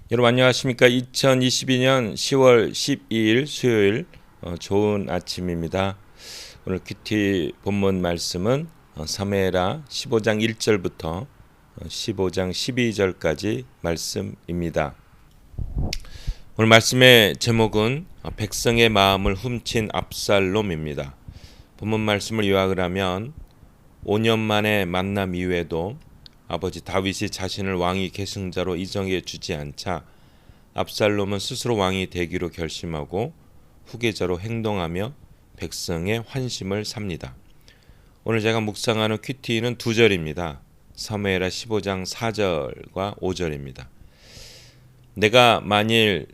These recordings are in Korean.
여러분 안녕하십니까? 2022년 10월 12일 수요일 좋은 아침입니다. 오늘 큐티 본문 말씀은 사무엘하 15장 1절부터 15장 12절까지 말씀입니다. 오늘 말씀의 제목은 백성의 마음을 훔친 압살롬입니다. 본문 말씀을 요약을 하면 5년 만에 만남 이후에도 아버지 다윗이 자신을 왕위 계승자로 인정해 주지 않자 압살롬은 스스로 왕이 되기로 결심하고 후계자로 행동하며 백성의 환심을 삽니다. 오늘 제가 묵상하는 큐티는 두 절입니다. 사무엘하 15장 4절과 5절입니다. 내가 만일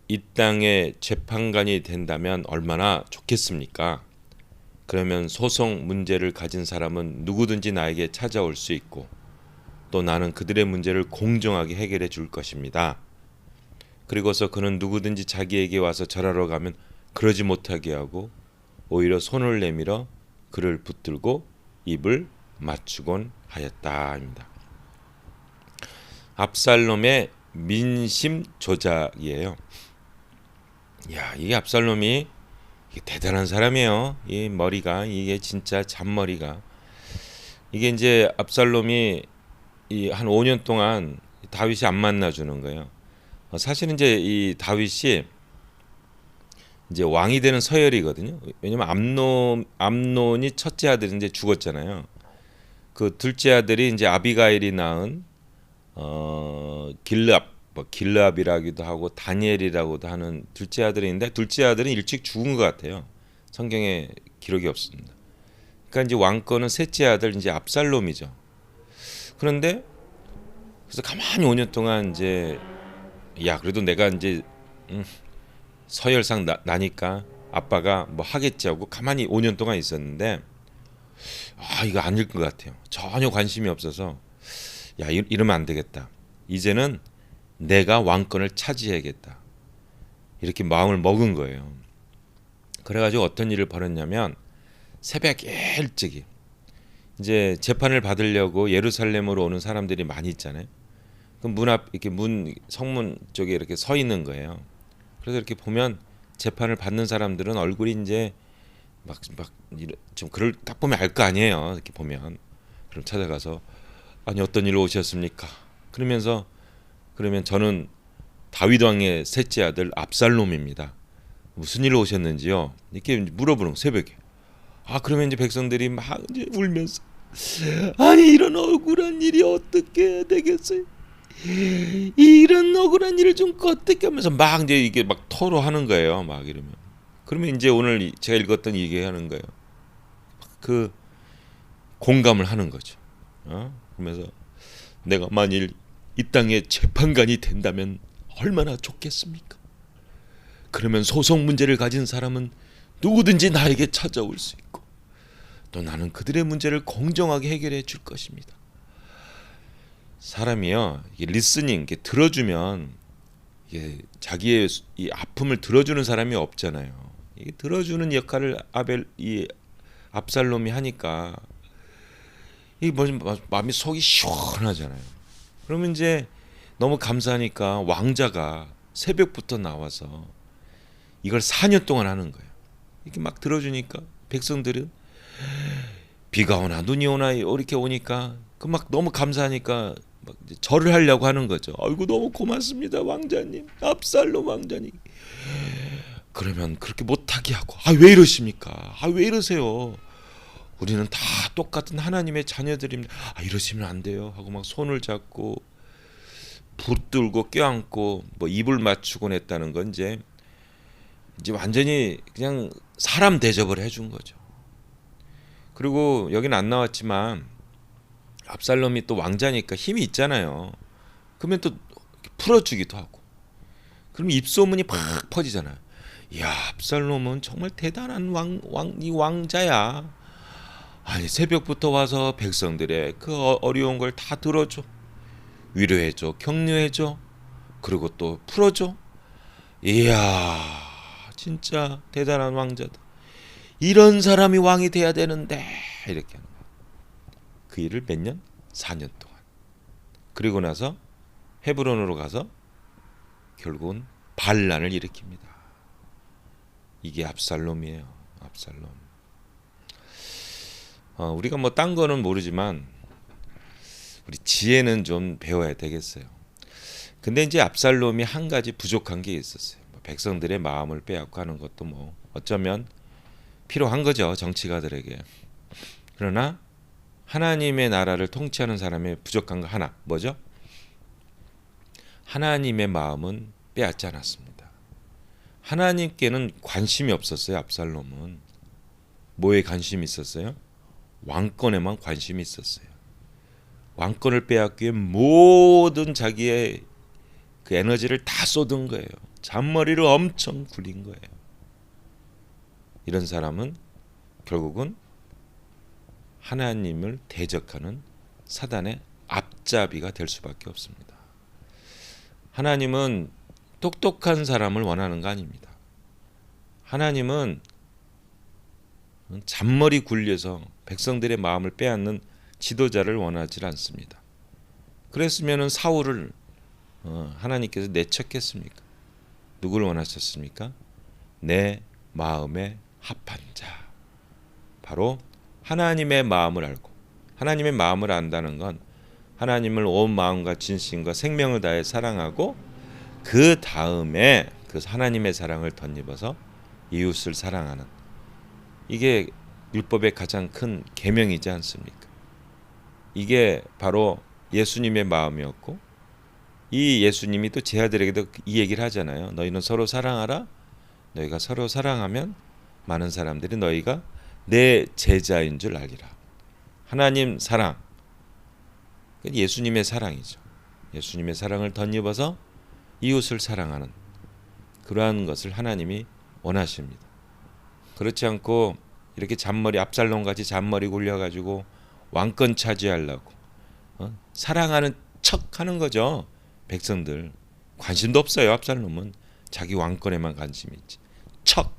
이 땅의 재판관이 된다면 얼마나 좋겠습니까? 그러면 소송 문제를 가진 사람은 누구든지 나에게 찾아올 수 있고 또 나는 그들의 문제를 공정하게 해결해 줄 것입니다. 그리고서 그는 누구든지 자기에게 와서 절하러 가면 그러지 못하게 하고 오히려 손을 내밀어 그를 붙들고 입을 맞추곤 하였다입니다. 압살롬의 민심 조작이에요. 이게 압살롬이 대단한 사람이에요. 이 머리가 이게 진짜 잔머리가 이게 이제 압살롬이 한 5년 동안 다윗이 안 만나주는 거예요. 사실은 이제 이 다윗이 이제 왕이 되는 서열이거든요. 왜냐면 암논이 첫째 아들이 이제 죽었잖아요. 그 둘째 아들이 이제 아비가일이 낳은 길르압이라기도 하고 다니엘이라고도 하는 둘째 아들인데 둘째 아들은 일찍 죽은 것 같아요. 성경에 기록이 없습니다. 그러니까 이제 왕권은 셋째 아들 이제 압살롬이죠. 그런데 그래서 가만히 5년 동안 이제 그래도 내가 이제 서열상 나니까 아빠가 뭐 하겠지 하고 가만히 5년 동안 있었는데 이거 아닐 것 같아요. 전혀 관심이 없어서 이러면 안 되겠다. 이제는 내가 왕권을 차지해야겠다. 이렇게 마음을 먹은 거예요. 그래가지고 어떤 일을 벌였냐면 새벽 일찍이 이제 재판을 받으려고 예루살렘으로 오는 사람들이 많이 있잖아요. 그 문 앞 이렇게 성문 쪽에 이렇게 서 있는 거예요. 그래서 이렇게 보면 재판을 받는 사람들은 얼굴이 이제 막 좀 그럴 딱 보면 알 거 아니에요. 이렇게 보면 그럼 찾아가서 아니 어떤 일로 오셨습니까? 그러면 저는 다윗 왕의 셋째 아들 압살롬입니다. 무슨 일로 오셨는지요? 이렇게 물어보는 새벽에. 그러면 이제 백성들이 막 이제 울면서 아니 이런 억울한 일이 어떻게 되겠어요? 이런 억울한 일을 좀 어떻게 하면서 막 이제 이게 막 토로하는 거예요. 막 이러면 그러면 이제 오늘 제가 읽었던 얘기하는 거예요. 그 공감을 하는 거죠. 그러면서 내가 만일 이 땅의 재판관이 된다면 얼마나 좋겠습니까? 그러면 소송 문제를 가진 사람은 누구든지 나에게 찾아올 수 있고 또 나는 그들의 문제를 공정하게 해결해 줄 것입니다. 사람이요, 리스닝, 들어주면 자기의 이 아픔을 들어주는 사람이 없잖아요. 이게 들어주는 역할을 압살롬이 하니까 이 마음이 속이 시원하잖아요. 그러면 이제 너무 감사하니까 왕자가 새벽부터 나와서 이걸 4년 동안 하는 거예요. 이렇게 막 들어주니까 백성들은 비가 오나 눈이 오나 이렇게 오니까 그 막 너무 감사하니까 막 절을 하려고 하는 거죠. 아이고 너무 고맙습니다 왕자님, 압살롬 왕자님. 그러면 그렇게 못하게 하고 왜 이러십니까? 왜 이러세요? 우리는 다 똑같은 하나님의 자녀들입니다. 이러시면 안 돼요 하고 막 손을 잡고 붙들고 껴안고 뭐 입을 맞추곤 했다는 건 이제 완전히 그냥 사람 대접을 해준 거죠. 그리고 여기는 안 나왔지만 압살롬이 또 왕자니까 힘이 있잖아요. 그러면 또 풀어주기도 하고. 그럼 입소문이 팍 퍼지잖아요. 압살롬은 정말 대단한 왕자야. 아니 새벽부터 와서 백성들의 그 어려운 걸 다 들어줘, 위로해줘, 격려해줘, 그리고 또 풀어줘. 진짜 대단한 왕자다. 이런 사람이 왕이 돼야 되는데 이렇게 하는 거야. 그 일을 몇 년? 4년 동안. 그리고 나서 헤브론으로 가서 결국은 반란을 일으킵니다. 이게 압살롬이에요. 압살롬. 우리가 뭐 딴 거는 모르지만 우리 지혜는 좀 배워야 되겠어요. 근데 이제 압살롬이 한 가지 부족한 게 있었어요. 백성들의 마음을 빼앗고 하는 것도 뭐 어쩌면 필요한 거죠, 정치가들에게. 그러나 하나님의 나라를 통치하는 사람의 부족한 거 하나, 뭐죠? 하나님의 마음은 빼앗지 않았습니다. 하나님께는 관심이 없었어요. 압살롬은 뭐에 관심이 있었어요? 왕권에만 관심이 있었어요. 왕권을 빼앗기 위해 모든 자기의 그 에너지를 다 쏟은 거예요. 잔머리를 엄청 굴린 거예요. 이런 사람은 결국은 하나님을 대적하는 사단의 앞잡이가 될 수밖에 없습니다. 하나님은 똑똑한 사람을 원하는 거 아닙니다. 하나님은 잔머리 굴려서 백성들의 마음을 빼앗는 지도자를 원하지 않습니다. 그랬으면 사울을 하나님께서 내쳤겠습니까? 누구를 원하셨습니까? 내 마음에 합한 자. 바로 하나님의 마음을 알고, 하나님의 마음을 안다는 건 하나님을 온 마음과 진심과 생명을 다해 사랑하고 그 다음에 그 하나님의 사랑을 덧입어서 이웃을 사랑하는, 이게 율법의 가장 큰 계명이지 않습니까? 이게 바로 예수님의 마음이었고, 이 예수님이 또 제 아들에게도 이 얘기를 하잖아요. 너희는 서로 사랑하라. 너희가 서로 사랑하면 많은 사람들이 너희가 내 제자인 줄 알리라. 하나님 사랑, 예수님의 사랑이죠. 예수님의 사랑을 덧입어서 이웃을 사랑하는 그러한 것을 하나님이 원하십니다. 그렇지 않고 이렇게 잔머리, 압살롬같이 잔머리 굴려가지고 왕권 차지하려고 사랑하는 척하는 거죠. 백성들 관심도 없어요. 압살롬은 자기 왕권에만 관심이 있지. 척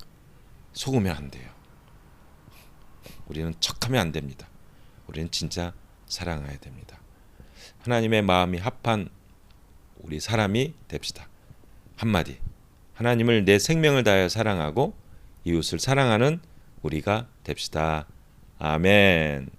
속으면 안 돼요. 우리는 척하면 안 됩니다. 우리는 진짜 사랑해야 됩니다. 하나님의 마음이 합한 우리 사람이 됩시다. 한마디, 하나님을 내 생명을 다하여 사랑하고 이웃을 사랑하는 우리가 됩시다. 아멘.